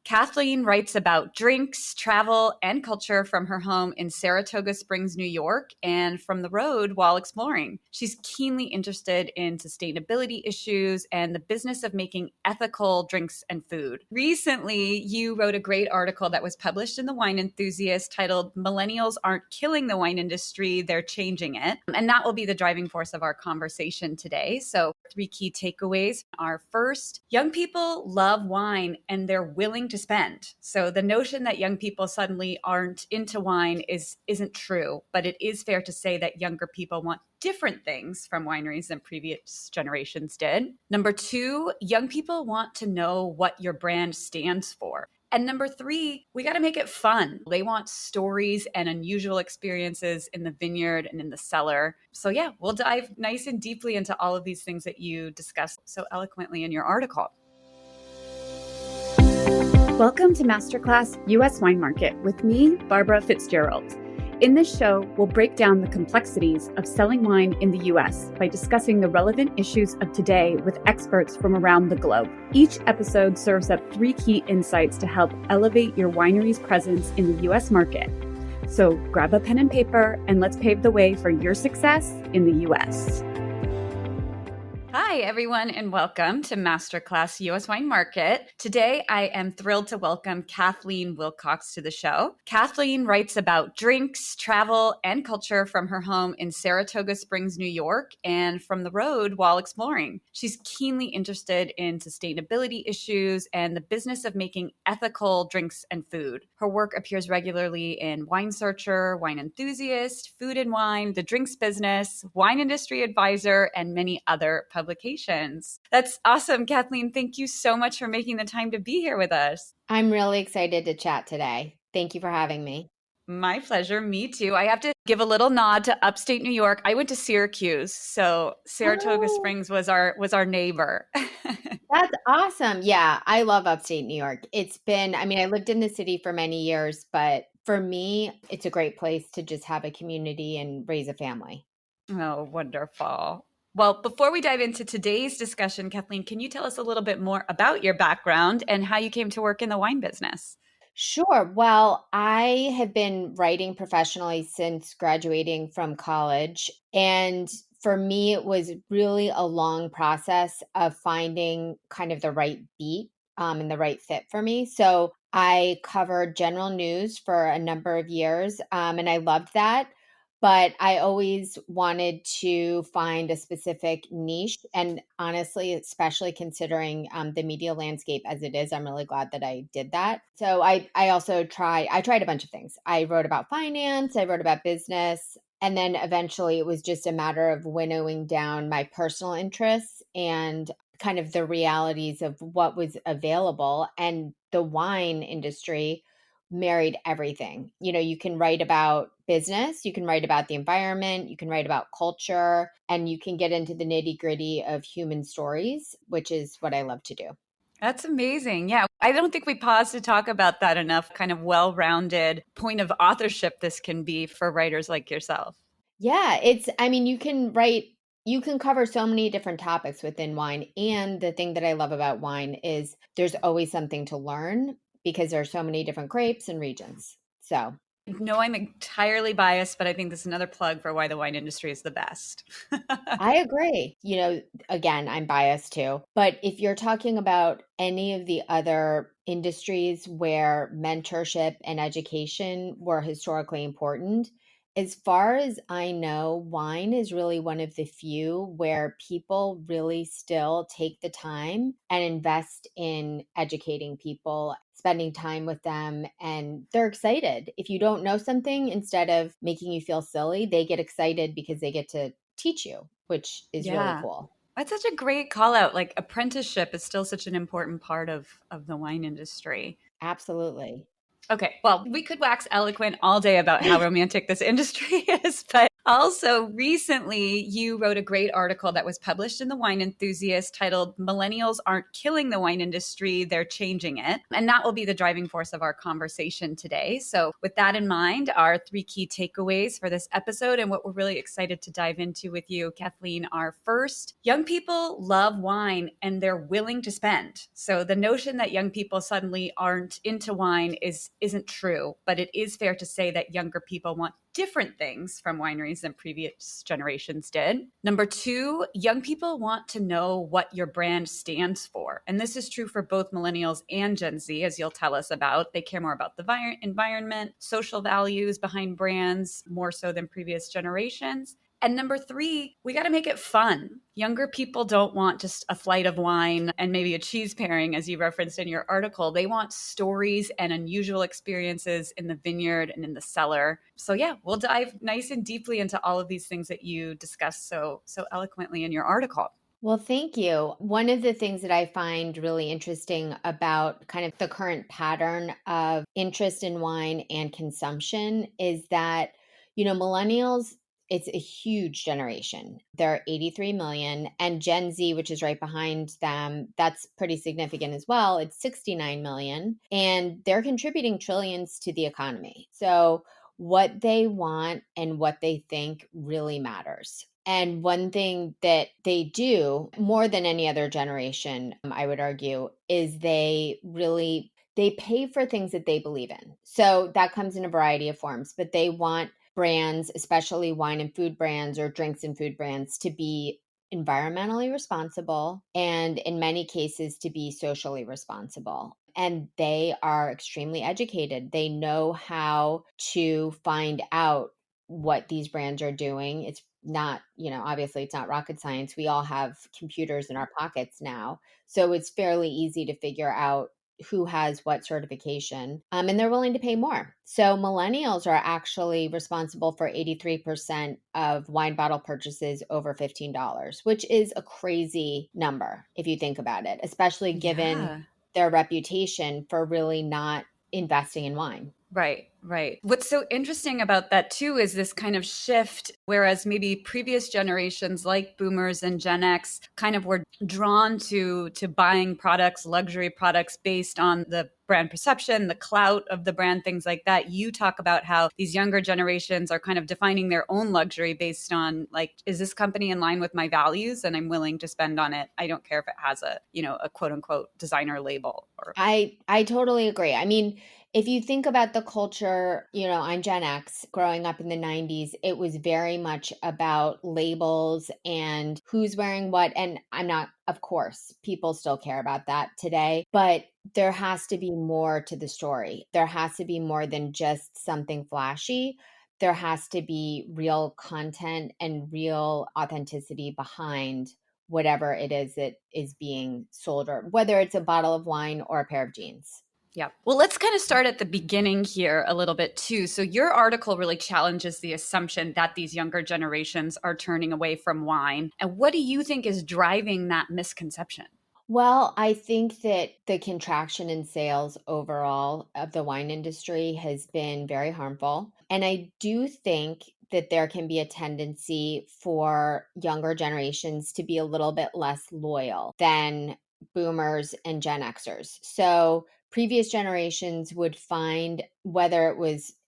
Kathleen writes about drinks, travel, and culture from her home in Saratoga Springs, New York, and from the road while exploring. She's keenly interested in sustainability issues and the business of making ethical drinks and food. Recently, you wrote a great article that was published in the Wine Enthusiast titled "Millennials Aren't Killing the Wine Industry, They're Changing It." And that will be the driving force of our conversation today. So, three key takeaways are: first, young people love wine and they're willing to spend. So the notion that young people suddenly aren't into wine isn't true, but it is fair to say that younger people want different things from wineries than previous generations did. Number two, young people want to know what your brand stands for. And number three, we got to make it fun. They want stories and unusual experiences in the vineyard and in the cellar. So yeah, we'll dive nice and deeply into all of these things that you discussed so eloquently in your article. Welcome to Masterclass U.S. Wine Market with me, Barbara Fitzgerald. In this show, we'll break down the complexities of selling wine in the U.S. by discussing the relevant issues of today with experts from around the globe. Each episode serves up three key insights to help elevate your winery's presence in the U.S. market. So grab a pen and paper and let's pave the way for your success in the U.S. Hi, everyone, and welcome to Masterclass U.S. Wine Market. Today, I am thrilled to welcome Kathleen Willcox to the show. Kathleen writes about drinks, travel, and culture from her home in Saratoga Springs, New York, and from the road while exploring. She's keenly interested in sustainability issues and the business of making ethical drinks and food. Her work appears regularly in Wine Searcher, Wine Enthusiast, Food and Wine, The Drinks Business, Wine Industry Advisor, and many other publications. That's awesome, Kathleen. Thank you so much for making the time to be here with us. I'm really excited to chat today. Thank you for having me. My pleasure. Me too. I have to give a little nod to upstate New York. I went to Syracuse, so Saratoga Springs was our neighbor. That's awesome. Yeah, I love upstate New York. I lived in the city for many years, but for me, it's a great place to just have a community and raise a family. Oh, wonderful. Well, before we dive into today's discussion, Kathleen, can you tell us a little bit more about your background and how you came to work in the wine business? Sure. Well, I have been writing professionally since graduating from college. And for me, it was really a long process of finding kind of the right beat and the right fit for me. So I covered general news for a number of years, and I loved that. But I always wanted to find a specific niche. And honestly, especially considering the media landscape as it is, I'm really glad that I did that. So I tried a bunch of things. I wrote about finance, I wrote about business. And then eventually it was just a matter of winnowing down my personal interests and kind of the realities of what was available. And the wine industry married everything. You can write about business, you can write about the environment, you can write about culture, and you can get into the nitty-gritty of human stories, which is what I love to do. That's amazing. Yeah. I don't think we pause to talk about that enough, kind of well-rounded point of authorship this can be for writers like yourself. Yeah, you can cover so many different topics within wine. And the thing that I love about wine is there's always something to learn because there are so many different grapes and regions. So No, I'm entirely biased, but I think this is another plug for why the wine industry is the best. I agree. Again, I'm biased too. But if you're talking about any of the other industries where mentorship and education were historically important, as far as I know, wine is really one of the few where people really still take the time and invest in educating people, spending time with them, and they're excited. If you don't know something, instead of making you feel silly, they get excited because they get to teach you, which is really cool. That's such a great call out. Like apprenticeship is still such an important part of the wine industry. Absolutely. Okay, well, we could wax eloquent all day about how romantic this industry is, but Also, recently, you wrote a great article that was published in the Wine Enthusiast titled Millennials Aren't Killing the Wine Industry, They're Changing It. And that will be the driving force of our conversation today. So, with that in mind, our three key takeaways for this episode and what we're really excited to dive into with you, Kathleen, are first, young people love wine and they're willing to spend. So, the notion that young people suddenly aren't into wine isn't true, but it is fair to say that younger people want different things from wineries than previous generations did. Number two, young people want to know what your brand stands for. And this is true for both millennials and Gen Z, as you'll tell us about. They care more about the environment, social values behind brands, more so than previous generations. And number three, we got to make it fun. Younger people don't want just a flight of wine and maybe a cheese pairing, as you referenced in your article. They want stories and unusual experiences in the vineyard and in the cellar. So yeah, we'll dive nice and deeply into all of these things that you discussed so eloquently in your article. Well, thank you. One of the things that I find really interesting about kind of the current pattern of interest in wine and consumption is that, millennials, it's a huge generation. There are 83 million, and Gen Z, which is right behind them, that's pretty significant as well. It's 69 million, and they're contributing trillions to the economy. So what they want and what they think really matters. And one thing that they do more than any other generation, I would argue, is they pay for things that they believe in. So that comes in a variety of forms, but they want brands, especially wine and food brands or drinks and food brands, to be environmentally responsible and in many cases to be socially responsible. And they are extremely educated. They know how to find out what these brands are doing. It's not, obviously it's not rocket science. We all have computers in our pockets now. So it's fairly easy to figure out who has what certification, and they're willing to pay more. So millennials are actually responsible for 83% of wine bottle purchases over $15, which is a crazy number if you think about it, especially given their reputation for really not investing in wine. Right. What's so interesting about that too is this kind of shift, whereas maybe previous generations like boomers and Gen X kind of were drawn to buying products, luxury products based on the brand perception, the clout of the brand, things like that. You talk about how these younger generations are kind of defining their own luxury based on like, is this company in line with my values and I'm willing to spend on it? I don't care if it has a quote unquote designer label. I totally agree. I mean, if you think about the culture, I'm Gen X, growing up in the 90s, it was very much about labels and who's wearing what. And of course, people still care about that today, but there has to be more to the story. There has to be more than just something flashy. There has to be real content and real authenticity behind whatever it is that is being sold, or whether it's a bottle of wine or a pair of jeans. Yeah. Well, let's kind of start at the beginning here a little bit too. So your article really challenges the assumption that these younger generations are turning away from wine. And what do you think is driving that misconception? Well, I think that the contraction in sales overall of the wine industry has been very harmful. And I do think that there can be a tendency for younger generations to be a little bit less loyal than boomers and Gen Xers. So previous generations would find, whether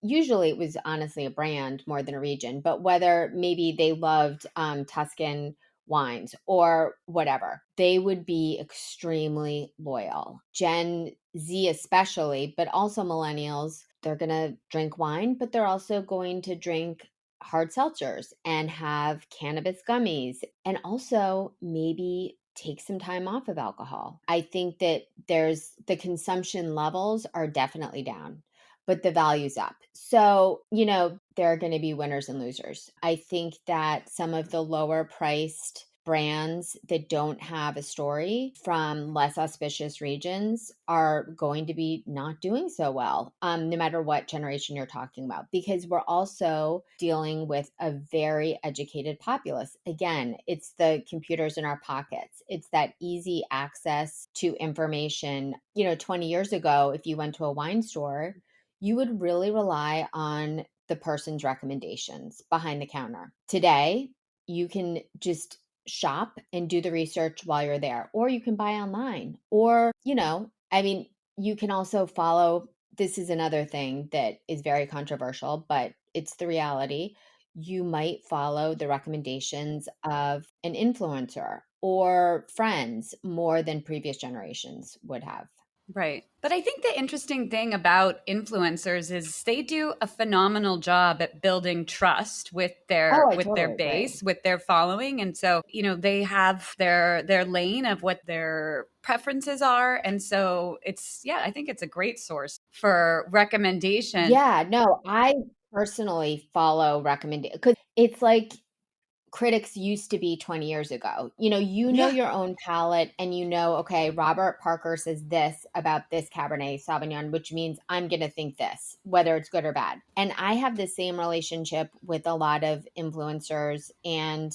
usually it was honestly a brand more than a region, but whether maybe they loved Tuscan wines or whatever, they would be extremely loyal. Gen Z especially, but also millennials, they're going to drink wine, but they're also going to drink hard seltzers and have cannabis gummies and also maybe take some time off of alcohol. I think that the consumption levels are definitely down, but the value's up. So, there are going to be winners and losers. I think that some of the lower priced brands that don't have a story from less auspicious regions are going to be not doing so well, no matter what generation you're talking about, because we're also dealing with a very educated populace. Again, it's the computers in our pockets. It's that easy access to information. 20 years ago, if you went to a wine store, you would really rely on the person's recommendations behind the counter. Today, you can just shop and do the research while you're there, or you can buy online, or, you can also follow. This is another thing that is very controversial, but it's the reality. You might follow the recommendations of an influencer or friends more than previous generations would have. Right. But I think the interesting thing about influencers is they do a phenomenal job at building trust with Oh, I their totally agree. base, with their following. And so, they have their lane of what their preferences are. And so I think it's a great source for recommendation. Yeah, no, I personally follow recommend because it's like critics used to be 20 years ago. You know Yeah. your own palate and okay, Robert Parker says this about this Cabernet Sauvignon, which means I'm going to think this, whether it's good or bad. And I have the same relationship with a lot of influencers and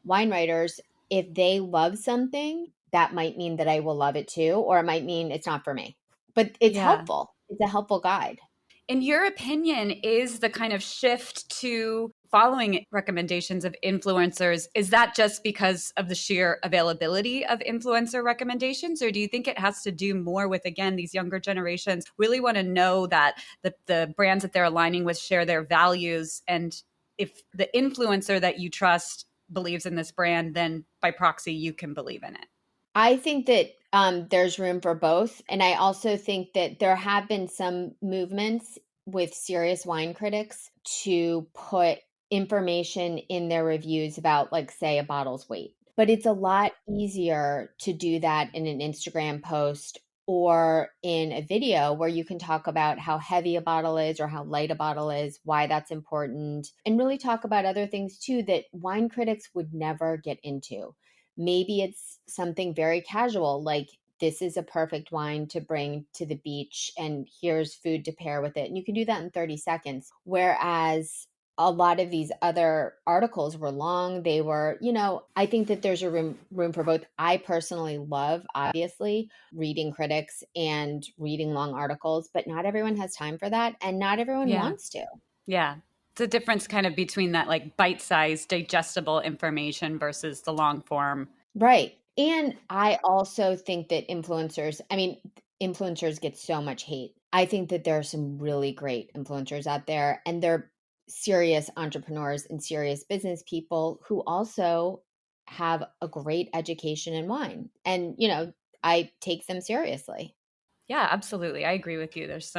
wine writers. If they love something, that might mean that I will love it too, or it might mean it's not for me. But it's Yeah. helpful. It's a helpful guide. In your opinion, is the kind of shift to following recommendations of influencers, is that just because of the sheer availability of influencer recommendations? Or do you think it has to do more with, again, these younger generations really want to know that the brands that they're aligning with share their values? And if the influencer that you trust believes in this brand, then by proxy, you can believe in it. I think that there's room for both. And I also think that there have been some movements with serious wine critics to put information in their reviews about, like, say, a bottle's weight. But it's a lot easier to do that in an Instagram post or in a video where you can talk about how heavy a bottle is or how light a bottle is, why that's important, and really talk about other things too that wine critics would never get into. Maybe it's something very casual, like this is a perfect wine to bring to the beach and here's food to pair with it. And you can do that in 30 seconds. Whereas a lot of these other articles were long. They were, I think that there's a room for both. I personally love, obviously, reading critics and reading long articles, but not everyone has time for that. And not everyone Yeah. wants to. Yeah. It's a difference kind of between that like bite-sized, digestible information versus the long form. Right. And I also think that influencers get so much hate. I think that there are some really great influencers out there, and they're serious entrepreneurs and serious business people who also have a great education in wine. And, I take them seriously. Yeah, absolutely. I agree with you. There's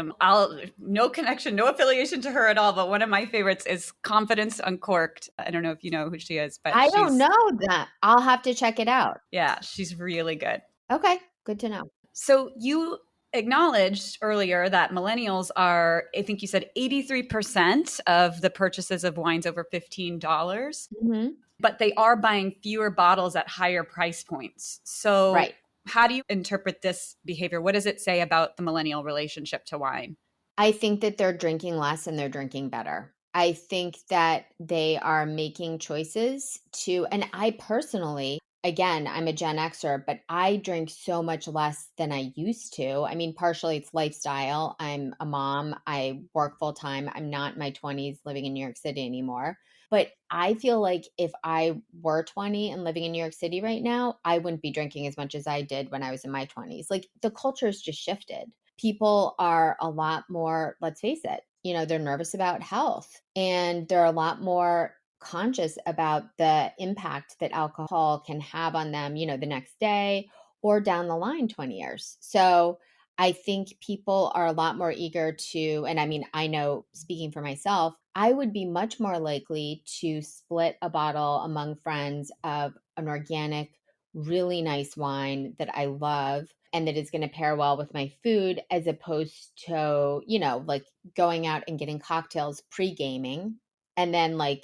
no connection, no affiliation to her at all. But one of my favorites is Confidence Uncorked. I don't know if you know who she is, but I don't know that. I'll have to check it out. she's really good. Okay. Good to know. So you acknowledged earlier that millennials are, I think you said 83% of the purchases of wines over $15, Hmm. but they are buying fewer bottles at higher price points. So Right. how do you interpret this behavior? What does it say about the millennial relationship to wine? I think that they're drinking less and they're drinking better. I think that they are making choices and I personally, again, I'm a Gen Xer, but I drink so much less than I used to. I mean, partially it's lifestyle. I'm a mom, I work full time. I'm not in my 20s living in New York City anymore. But I feel like if I were 20 and living in New York City right now, I wouldn't be drinking as much as I did when I was in my 20s. Like the culture's just shifted. People are a lot more, let's face it, they're nervous about health and they're a lot more conscious about the impact that alcohol can have on them, the next day or down the line 20 years. So I think people are a lot more eager to, and I mean, I know speaking for myself, I would be much more likely to split a bottle among friends of an organic, really nice wine that I love and that is going to pair well with my food as opposed to, like going out and getting cocktails pre-gaming and then like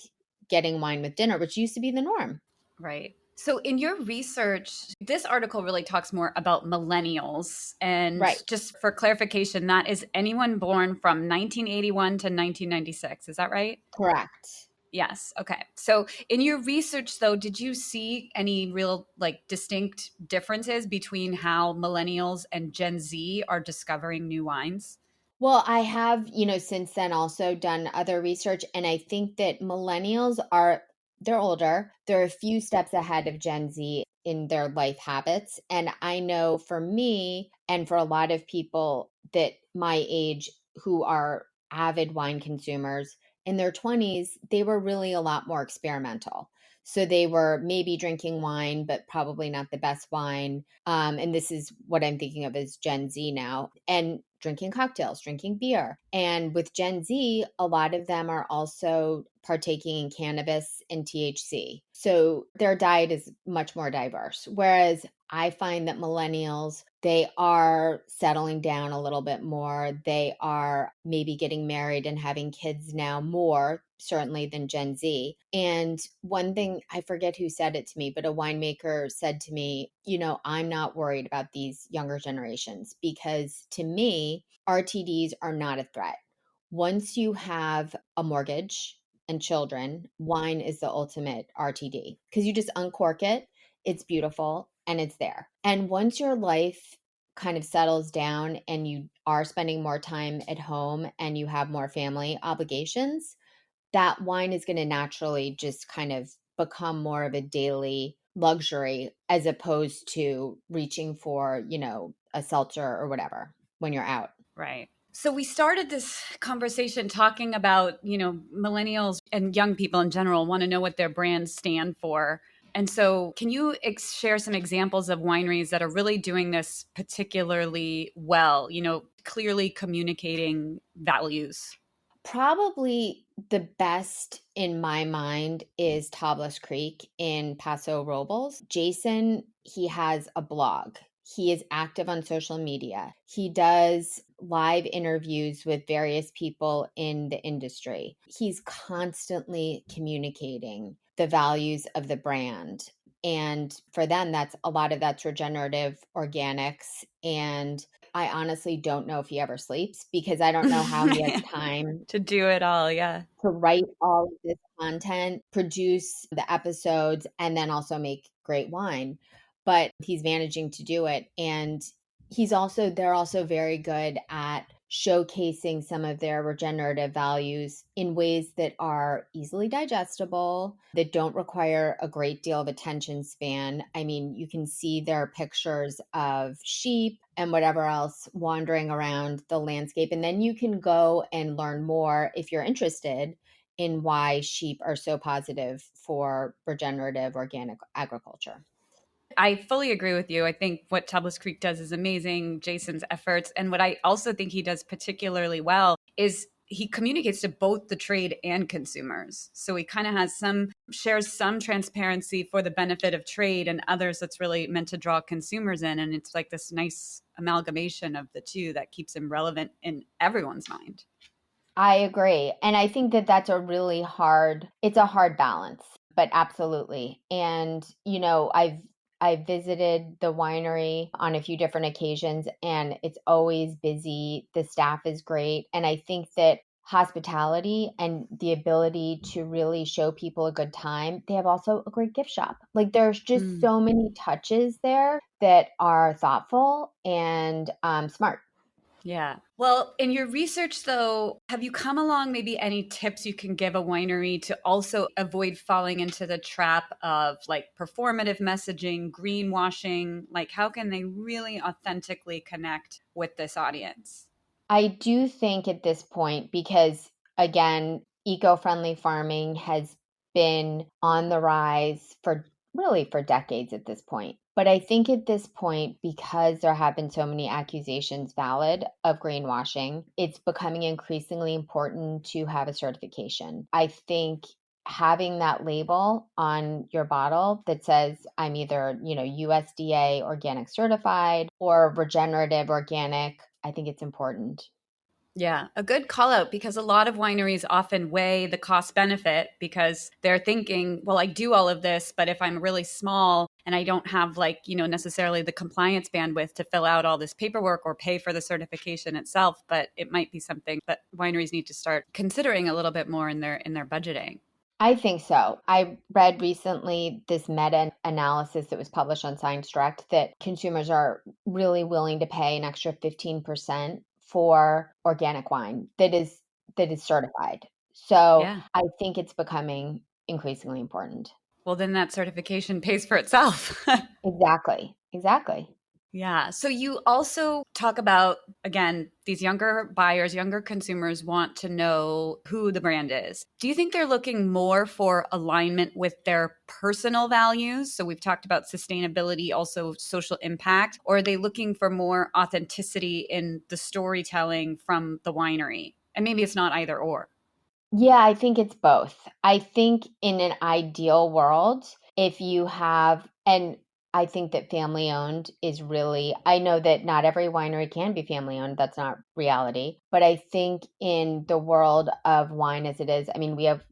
getting wine with dinner, which used to be the norm. Right. So, in your research, this article really talks more about millennials. And Right. just for clarification, that is anyone born from 1981 to 1996. Is that right? Correct. Yes. Okay. So, in your research, though, did you see any real, like, distinct differences between how millennials and Gen Z are discovering new wines? Well, I have, since then also done other research. And I think that millennials they're older. They're a few steps ahead of Gen Z in their life habits. And I know for me and for a lot of people that my age who are avid wine consumers in their 20s, they were really a lot more experimental. So they were maybe drinking wine, but probably not the best wine. And this is what I'm thinking of as Gen Z now. And drinking cocktails, drinking beer. And with Gen Z, a lot of them are also partaking in cannabis and THC. So their diet is much more diverse. Whereas I find that millennials, they are settling down a little bit more. They are maybe getting married and having kids now more, certainly, than Gen Z. And one thing, I forget who said it to me, but a winemaker said to me, I'm not worried about these younger generations because to me, RTDs are not a threat. Once you have a mortgage and children, wine is the ultimate RTD because you just uncork it, it's beautiful, and it's there. And once your life kind of settles down and you are spending more time at home and you have more family obligations, that wine is going to naturally just kind of become more of a daily luxury as opposed to reaching for, a seltzer or whatever when you're out. Right. So we started this conversation talking about, millennials and young people in general want to know what their brands stand for. And so can you share some examples of wineries that are really doing this particularly well, clearly communicating values? Probably the best in my mind is Tablas Creek in Paso Robles. Jason, he has a blog. He is active on social media. He does live interviews with various people in the industry. He's constantly communicating the values of the brand. And for them, that's a lot of that's regenerative organics. And I honestly don't know if he ever sleeps because I don't know how he has time To do it all, yeah. to write all of this content, produce the episodes, and then also make great wine. But he's managing to do it. And they're also very good at showcasing some of their regenerative values in ways that are easily digestible, that don't require a great deal of attention span. I mean, you can see their pictures of sheep and whatever else wandering around the landscape. And then you can go and learn more if you're interested in why sheep are so positive for regenerative organic agriculture. I fully agree with you. I think what Tablas Creek does is amazing, Jason's efforts. And what I also think he does particularly well is he communicates to both the trade and consumers. So he kind of shares some transparency for the benefit of trade and others that's really meant to draw consumers in. And it's like this nice amalgamation of the two that keeps him relevant in everyone's mind. I agree. And I think that that's it's a hard balance, but absolutely. And, I visited the winery on a few different occasions and it's always busy. The staff is great. And I think that hospitality and the ability to really show people a good time, they have also a great gift shop. Like there's just so many touches there that are thoughtful and smart. Yeah. Well, in your research, though, have you come along maybe any tips you can give a winery to also avoid falling into the trap of like performative messaging, greenwashing? Like, how can they really authentically connect with this audience? I do think at this point, because again, eco-friendly farming has been on the rise for decades at this point. But I think at this point, because there have been so many accusations valid of greenwashing, it's becoming increasingly important to have a certification. I think having that label on your bottle that says I'm either, USDA organic certified or regenerative organic, I think it's important. Yeah, a good call out because a lot of wineries often weigh the cost benefit because they're thinking, well, I do all of this, but if I'm really small and I don't have like, necessarily the compliance bandwidth to fill out all this paperwork or pay for the certification itself, but it might be something that wineries need to start considering a little bit more in their budgeting. I think so. I read recently this meta analysis that was published on Science Direct that consumers are really willing to pay an extra 15% for organic wine that is certified. So Yeah. I think it's becoming increasingly important. Well, then that certification pays for itself. Exactly. Exactly. Yeah. So you also talk about, again, these younger buyers, younger consumers want to know who the brand is. Do you think they're looking more for alignment with their personal values? So we've talked about sustainability, also social impact, or are they looking for more authenticity in the storytelling from the winery? And maybe it's not either or. Yeah, I think it's both. I think in an ideal world, if you have, and I think that family owned is really, I know that not every winery can be family owned. That's not reality. But I think in the world of wine as it is, I mean, we have,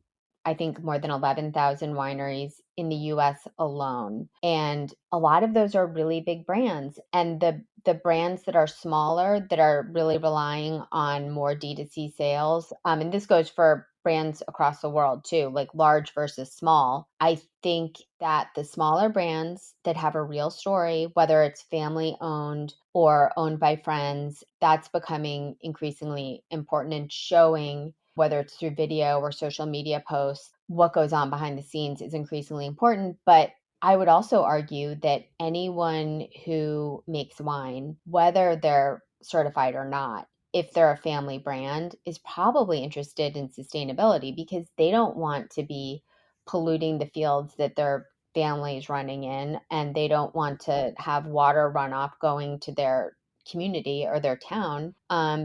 I think, more than 11,000 wineries in the US alone. And a lot of those are really big brands. And the brands that are smaller, that are really relying on more D2C sales, and this goes for brands across the world too, like large versus small. I think that the smaller brands that have a real story, whether it's family owned or owned by friends, that's becoming increasingly important in showing, whether it's through video or social media posts, what goes on behind the scenes is increasingly important. But I would also argue that anyone who makes wine, whether they're certified or not, if they're a family brand, is probably interested in sustainability because they don't want to be polluting the fields that their family is running in, and they don't want to have water runoff going to their community or their town,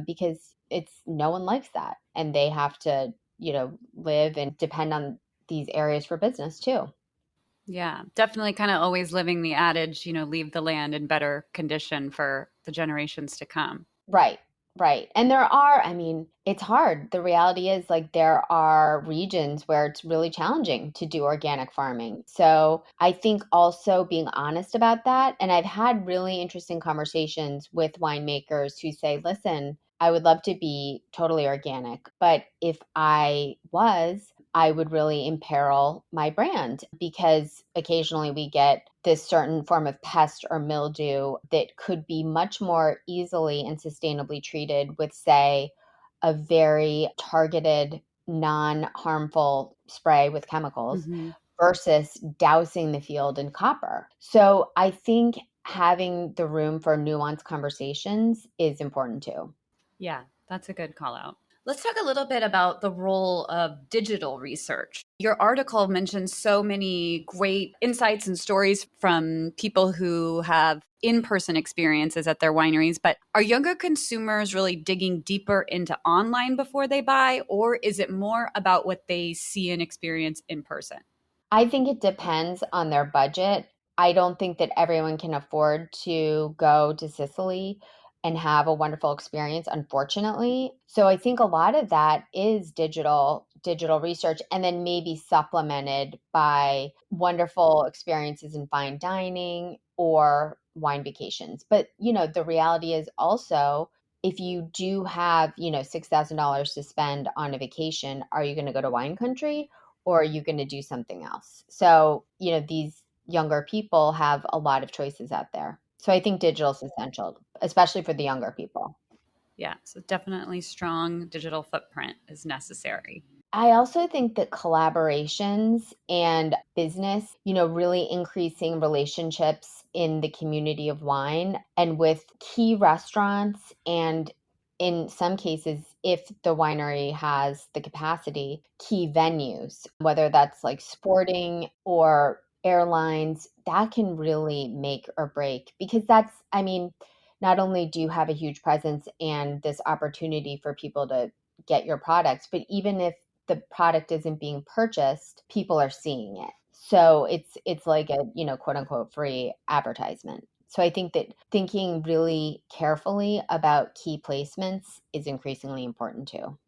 because it's no one likes that, and they have to, live and depend on these areas for business too. Yeah, definitely kind of always living the adage, leave the land in better condition for the generations to come. Right, right. And there are, I mean, it's hard. The reality is, like, there are regions where it's really challenging to do organic farming. So I think also being honest about that. And I've had really interesting conversations with winemakers who say, listen, I would love to be totally organic, but if I was, I would really imperil my brand because occasionally we get this certain form of pest or mildew that could be much more easily and sustainably treated with, say, a very targeted, non harmful spray with chemicals Hmm. versus dousing the field in copper. So I think having the room for nuanced conversations is important too. Yeah, that's a good call out. Let's talk a little bit about the role of digital research. Your article mentions so many great insights and stories from people who have in person experiences at their wineries, but are younger consumers really digging deeper into online before they buy, or is it more about what they see and experience in person? I think it depends on their budget. I don't think that everyone can afford to go to Sicily and have a wonderful experience, unfortunately. So I think a lot of that is digital research, and then maybe supplemented by wonderful experiences in fine dining or wine vacations. But, the reality is also, if you do have, $6,000 to spend on a vacation, are you going to go to wine country, or are you going to do something else? So, these younger people have a lot of choices out there. So I think digital is essential, especially for the younger people. Yeah, so definitely strong digital footprint is necessary. I also think that collaborations and business, really increasing relationships in the community of wine and with key restaurants, and in some cases, if the winery has the capacity, key venues, whether that's like sporting or airlines, that can really make or break, because that's, I mean, not only do you have a huge presence and this opportunity for people to get your products, but even if the product isn't being purchased, people are seeing it. So it's like a, quote unquote free advertisement. So I think that thinking really carefully about key placements is increasingly important too.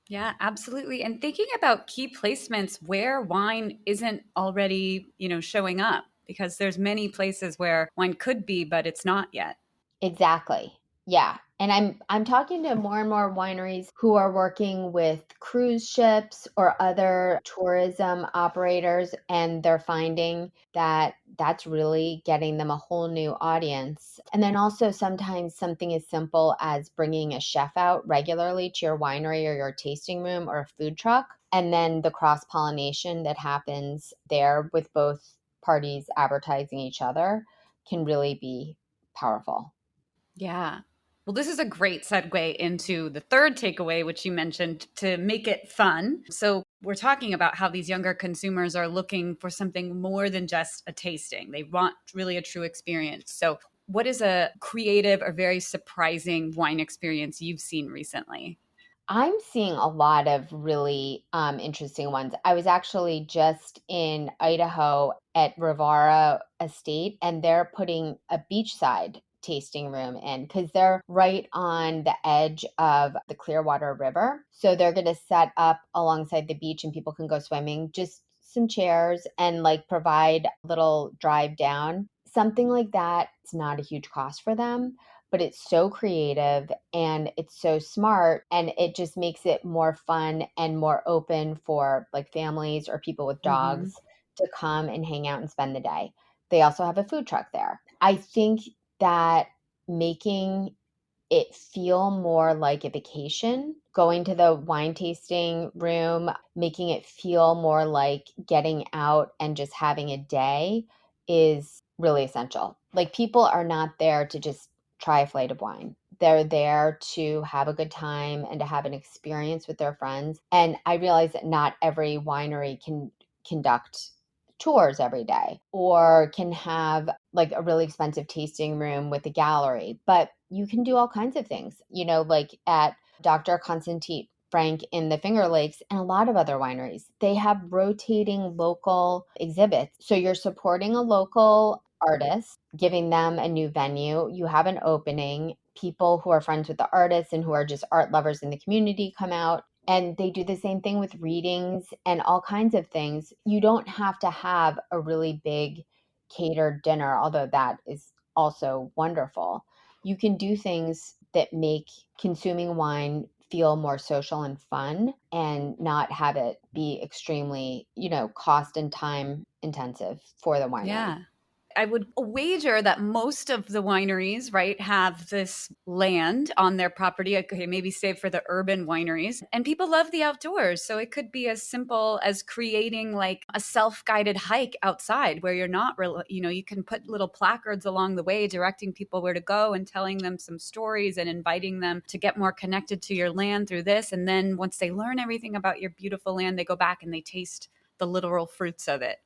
Yeah, absolutely. And thinking about key placements where wine isn't already, showing up because there's many places where wine could be, but it's not yet. Exactly. Yeah. And I'm talking to more and more wineries who are working with cruise ships or other tourism operators, and they're finding that that's really getting them a whole new audience. And then also sometimes something as simple as bringing a chef out regularly to your winery or your tasting room or a food truck. And then the cross pollination that happens there with both parties advertising each other can really be powerful. Yeah. Well, this is a great segue into the third takeaway, which you mentioned, to make it fun. So, we're talking about how these younger consumers are looking for something more than just a tasting. They want really a true experience. So, what is a creative or very surprising wine experience you've seen recently? I'm seeing a lot of really interesting ones. I was actually just in Idaho at Rivara Estate, and they're putting a beachside tasting room in because they're right on the edge of the Clearwater River. So they're going to set up alongside the beach and people can go swimming, just some chairs and like provide a little drive down. Something like that, it's not a huge cost for them, but it's so creative and it's so smart, and it just makes it more fun and more open for like families or people with Hmm. dogs to come and hang out and spend the day. They also have a food truck there. I think that making it feel more like a vacation, going to the wine tasting room, making it feel more like getting out and just having a day is really essential. Like people are not there to just try a flight of wine. They're there to have a good time and to have an experience with their friends. And I realize that not every winery can conduct tours every day or can have like a really expensive tasting room with a gallery, but you can do all kinds of things, like at Dr. Constantine Frank in the Finger Lakes and a lot of other wineries. They have rotating local exhibits. So you're supporting a local artist, giving them a new venue. You have an opening. People who are friends with the artists and who are just art lovers in the community come out. And they do the same thing with readings and all kinds of things. You don't have to have a really big catered dinner, although that is also wonderful. You can do things that make consuming wine feel more social and fun and not have it be extremely, cost and time intensive for the winery. Yeah. I would wager that most of the wineries, right, have this land on their property. Okay, maybe save for the urban wineries. And people love the outdoors. So it could be as simple as creating like a self guided hike outside where you're not really, you can put little placards along the way directing people where to go and telling them some stories and inviting them to get more connected to your land through this. And then once they learn everything about your beautiful land, they go back and they taste the literal fruits of it.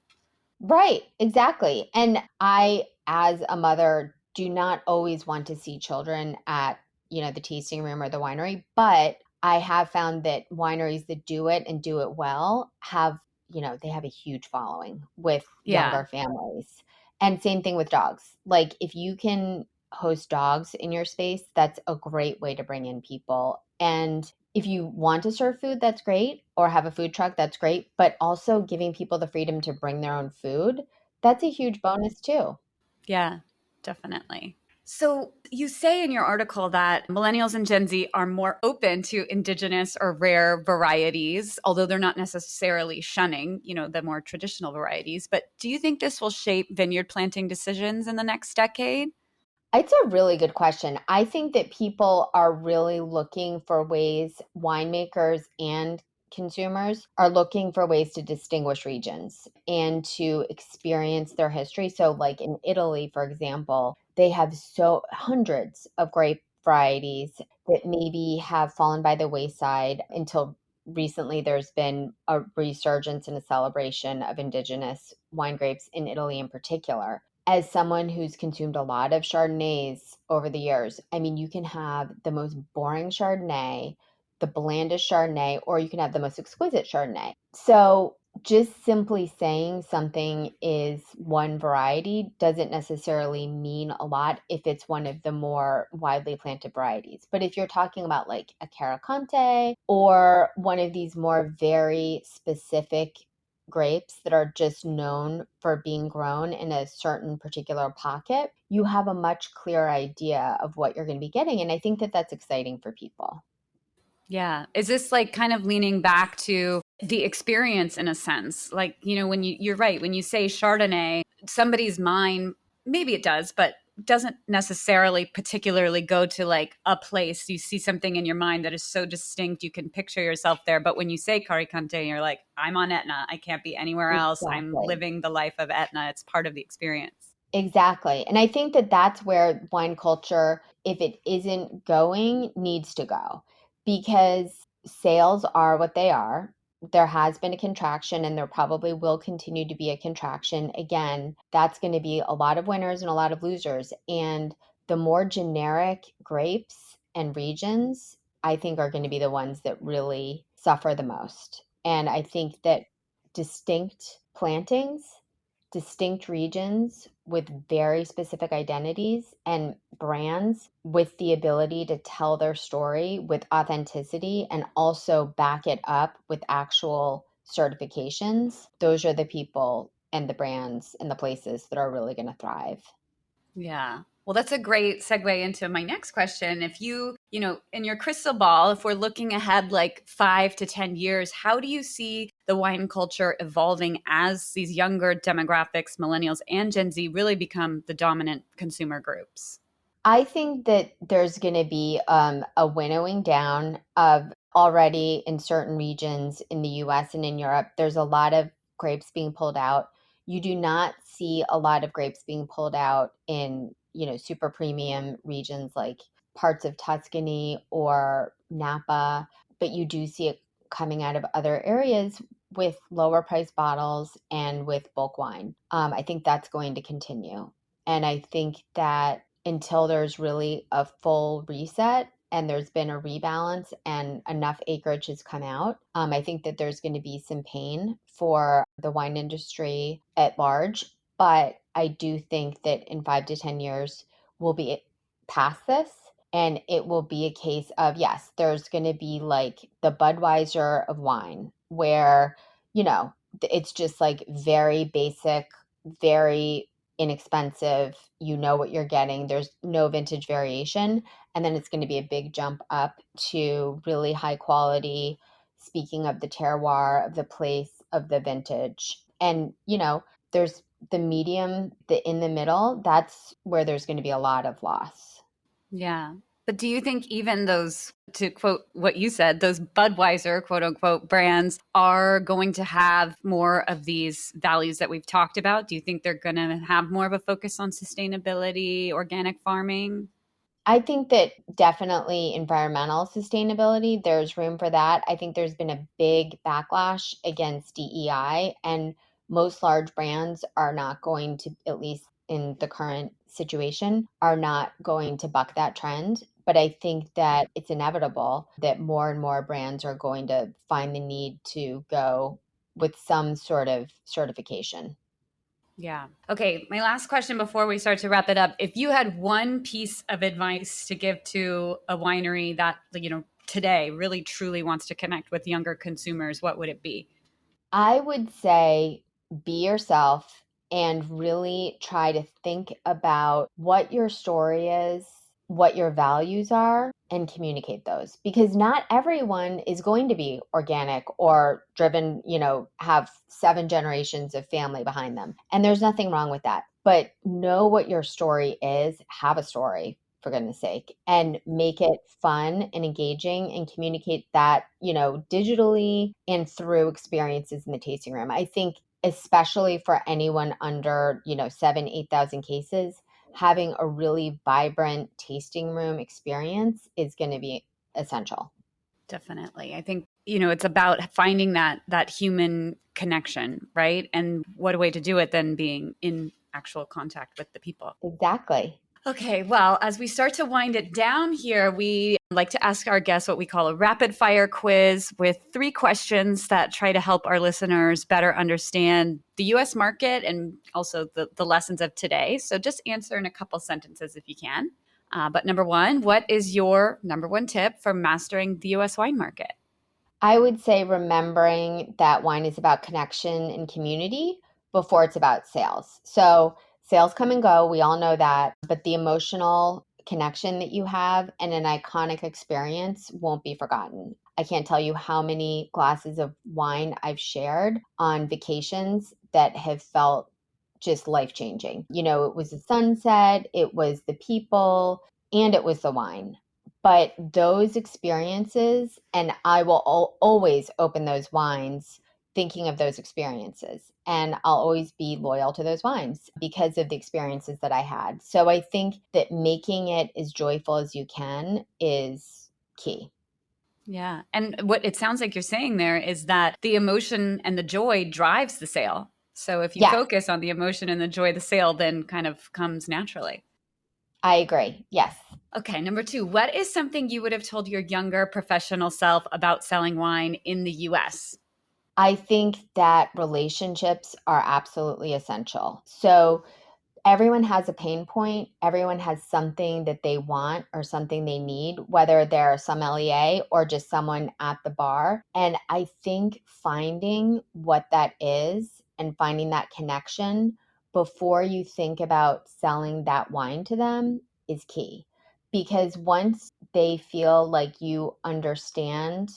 Right, exactly. And I, as a mother, do not always want to see children at, the tasting room or the winery, but I have found that wineries that do it and do it well have, they have a huge following with Yeah. younger families. And same thing with dogs. Like if you can host dogs in your space, that's a great way to bring in people. And if you want to serve food, that's great, or have a food truck, that's great. But also giving people the freedom to bring their own food, that's a huge bonus too. Yeah, definitely. So, you say in your article that millennials and Gen Z are more open to indigenous or rare varieties, although they're not necessarily shunning, the more traditional varieties. But do you think this will shape vineyard planting decisions in the next decade? It's a really good question. I think that people are really looking for ways, winemakers and consumers are looking for ways to distinguish regions and to experience their history. So, like in Italy, for example, they have so hundreds of grape varieties that maybe have fallen by the wayside until recently. There's been a resurgence and a celebration of indigenous wine grapes in Italy in particular. As someone who's consumed a lot of Chardonnays over the years, I mean, you can have the most boring Chardonnay, the blandest Chardonnay, or you can have the most exquisite Chardonnay. So just simply saying something is one variety doesn't necessarily mean a lot if it's one of the more widely planted varieties. But if you're talking about like a Caracante or one of these more very specific grapes that are just known for being grown in a certain particular pocket, you have a much clearer idea of what you're going to be getting. And I think that that's exciting for people. Yeah. Is this like kind of leaning back to the experience in a sense. Like, when you're right, when you say Chardonnay, somebody's mind, maybe it does, but doesn't necessarily particularly go to like a place. You see something in your mind that is so distinct, you can picture yourself there. But when you say Caricante, you're like, I'm on Etna. I can't be anywhere else. I'm Exactly. living the life of Etna. It's part of the experience. Exactly. And I think that that's where wine culture, if it isn't going, needs to go because sales are what they are. There has been a contraction and there probably will continue to be a contraction. Again, that's going to be a lot of winners and a lot of losers. And the more generic grapes and regions, I think are going to be the ones that really suffer the most. And I think that distinct plantings, distinct regions with very specific identities and brands with the ability to tell their story with authenticity and also back it up with actual certifications. Those are the people and the brands and the places that are really going to thrive. Yeah. Well, that's a great segue into my next question. If in your crystal ball, if we're looking ahead like 5 to 10 years, how do you see the wine culture evolving as these younger demographics, millennials and Gen Z, really become the dominant consumer groups? I think that there's going to be a winnowing down of already in certain regions in the US and in Europe. There's a lot of grapes being pulled out. You do not see a lot of grapes being pulled out in, super premium regions like parts of Tuscany or Napa, but you do see it coming out of other areas with lower price bottles and with bulk wine. I think that's going to continue. And I think that until there's really a full reset and there's been a rebalance and enough acreage has come out, I think that there's going to be some pain for the wine industry at large. But I do think that in 5 to 10 years, we'll be past this. And it will be a case of, yes, there's going to be like the Budweiser of wine, where, it's just like very basic, very inexpensive. You know what you're getting. There's no vintage variation. And then it's going to be a big jump up to really high quality, speaking of the terroir, of the place, of the vintage. And, there's the medium, the in the middle, that's where there's going to be a lot of loss. Yeah. But do you think even those, to quote what you said, those Budweiser, quote unquote, brands are going to have more of these values that we've talked about? Do you think they're going to have more of a focus on sustainability, organic farming? I think that definitely environmental sustainability, there's room for that. I think there's been a big backlash against DEI, and most large brands are not going to, at least in the current situation, are not going to buck that trend. But I think that it's inevitable that more and more brands are going to find the need to go with some sort of certification. Yeah. Okay. My last question before we start to wrap it up. If you had one piece of advice to give to a winery that, today really truly wants to connect with younger consumers, what would it be? I would say be yourself and really try to think about what your story is, what your values are, and communicate those. Because not everyone is going to be organic or driven, have 7 generations of family behind them. And there's nothing wrong with that. But know what your story is, have a story, for goodness sake, and make it fun and engaging and communicate that, digitally and through experiences in the tasting room. I think especially for anyone under, 7, 8,000 cases, having a really vibrant tasting room experience is going to be essential. Definitely. I think, it's about finding that human connection, right? And what a way to do it than being in actual contact with the people. Exactly. Okay, well, as we start to wind it down here, we like to ask our guests what we call a rapid fire quiz with 3 questions that try to help our listeners better understand the US market and also the lessons of today. So just answer in a couple sentences if you can. But number one, what is your number one tip for mastering the US wine market? I would say remembering that wine is about connection and community before it's about sales. So sales come and go, we all know that, but the emotional connection that you have and an iconic experience won't be forgotten. I can't tell you how many glasses of wine I've shared on vacations that have felt just life-changing. It was the sunset, it was the people, and it was the wine. But those experiences, and I will always open those wines thinking of those experiences. And I'll always be loyal to those wines because of the experiences that I had. So I think that making it as joyful as you can is key. Yeah. And what it sounds like you're saying there is that the emotion and the joy drives the sale. So if you focus on the emotion and the joy, the sale then kind of comes naturally. I agree. Yes. Okay. Number 2, what is something you would have told your younger professional self about selling wine in the US? I think that relationships are absolutely essential. So everyone has a pain point. Everyone has something that they want or something they need, whether they're a sommelier or just someone at the bar. And I think finding what that is and finding that connection before you think about selling that wine to them is key. Because once they feel like you understand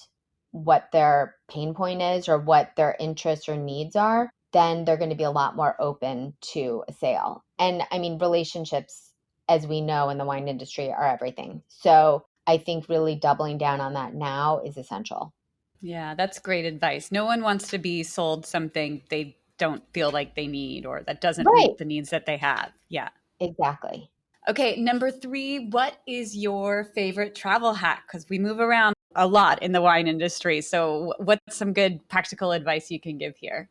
what their pain point is or what their interests or needs are, then they're going to be a lot more open to a sale. And I mean, relationships, as we know in the wine industry, are everything. So I think really doubling down on that now is essential. Yeah, that's great advice. No one wants to be sold something they don't feel like they need or that doesn't meet the needs that they have. Yeah. Exactly. Okay, number 3, what is your favorite travel hack? Because we move around a lot in the wine industry. So what's some good practical advice you can give here?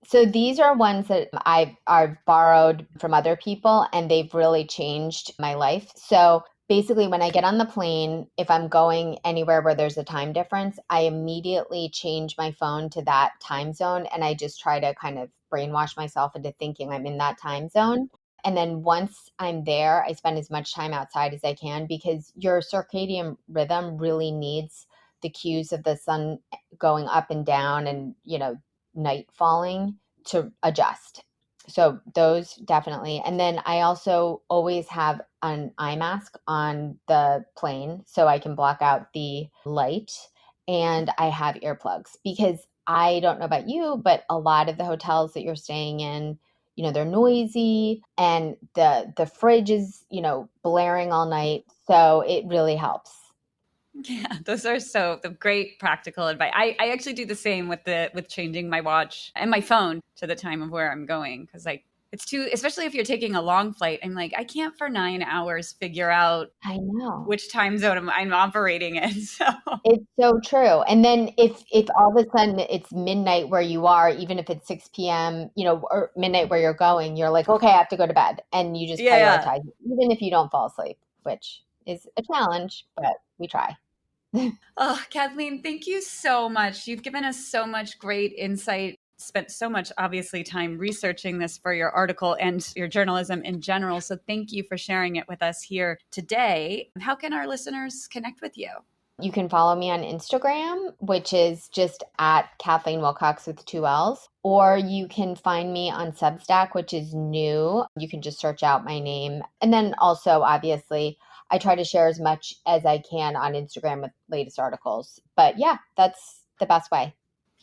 So these are ones that I've borrowed from other people, and they've really changed my life. So basically, when I get on the plane, if I'm going anywhere where there's a time difference, I immediately change my phone to that time zone. And I just try to kind of brainwash myself into thinking I'm in that time zone. And then once I'm there, I spend as much time outside as I can because your circadian rhythm really needs the cues of the sun going up and down and, night falling to adjust. So those definitely. And then I also always have an eye mask on the plane so I can block out the light, and I have earplugs because I don't know about you, but a lot of the hotels that you're staying in, they're noisy and the fridge is, blaring all night. So it really helps. Yeah, those are the great practical advice. I actually do the same with changing my watch and my phone to the time of where I'm going because it's too, especially if you're taking a long flight. I'm like, I can't for 9 hours figure out which time zone I'm operating in. So it's so true. And then if all of a sudden it's midnight where you are, even if it's 6 p.m., or midnight where you're going, you're like, okay, I have to go to bed, and you just prioritize it, even if you don't fall asleep, which is a challenge, but we try. Oh, Kathleen, thank you so much. You've given us so much great insight, spent so much, obviously, time researching this for your article and your journalism in general. So thank you for sharing it with us here today. How can our listeners connect with you? You can follow me on Instagram, which is just at Kathleen Willcox with 2 L's, or you can find me on Substack, which is new. You can just search out my name. And then also, obviously, I try to share as much as I can on Instagram with latest articles. But yeah, that's the best way.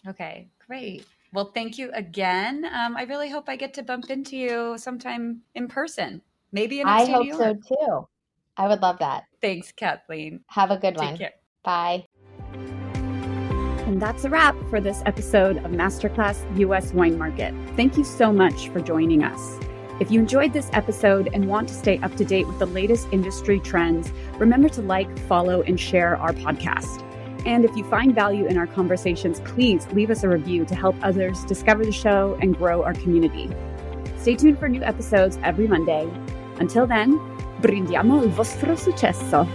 Okay, great. Well, thank you again. I really hope I get to bump into you sometime in person, maybe in upstate New York. I hope so too. I would love that. Thanks, Kathleen. Have a good one. Take care. Bye. And that's a wrap for this episode of Masterclass US Wine Market. Thank you so much for joining us. If you enjoyed this episode and want to stay up to date with the latest industry trends, remember to like, follow, and share our podcast. And if you find value in our conversations, please leave us a review to help others discover the show and grow our community. Stay tuned for new episodes every Monday. Until then, brindiamo il vostro successo.